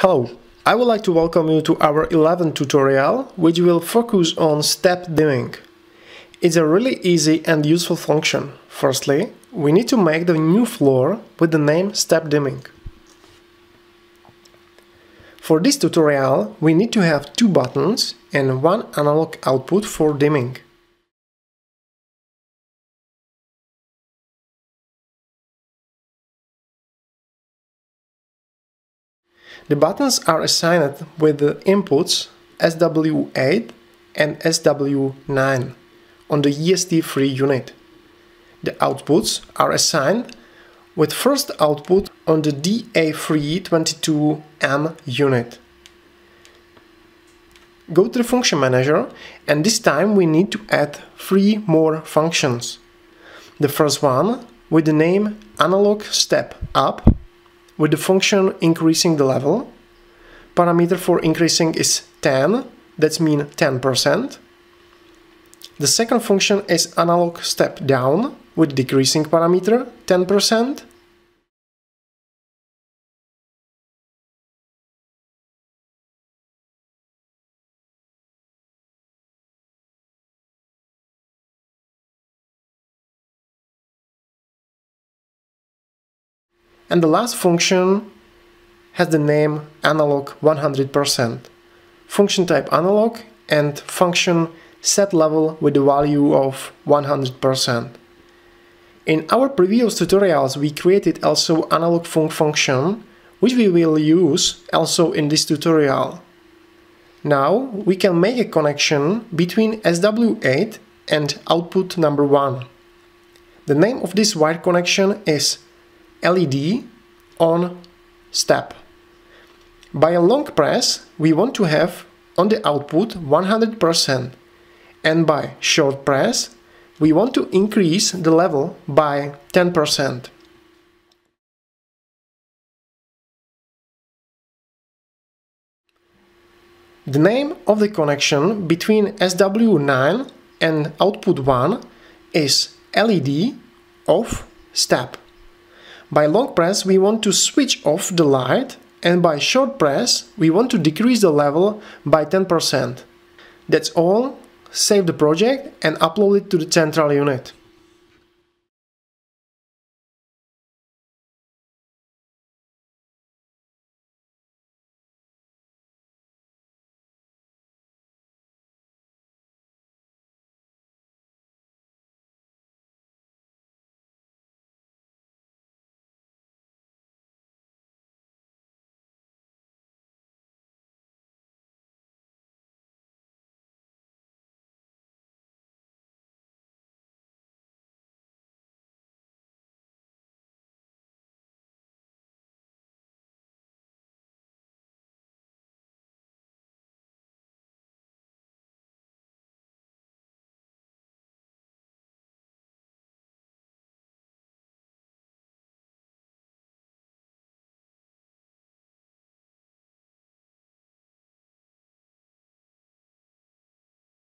Hello, I would like to welcome you to our 11th tutorial, which will focus on step dimming. It's a really easy and useful function. Firstly, we need to make the new floor with the name step dimming. For this tutorial, we need to have two buttons and one analog output for dimming. The buttons are assigned with the inputs SW8 and SW9 on the EST3 unit. The outputs are assigned with first output on the DA322M unit. Go to the function manager, and this time we need to add three more functions. The first one with the name analog step up, with the function increasing the level. Parameter for increasing is 10, that means 10%. The second function is analog step down, with decreasing parameter 10%. And the last function has the name analog 100%. Function type analog and function set level with the value of 100%. In our previous tutorials we created also analog function, which we will use also in this tutorial. Now we can make a connection between SW8 and output number 1. The name of this wire connection is LED on step. By a long press we want to have on the output 100%, and by short press we want to increase the level by 10%. The name of the connection between SW9 and output 1 is LED off step. By long press we want to switch off the light, and by short press we want to decrease the level by 10%. That's all. Save the project and upload it to the central unit.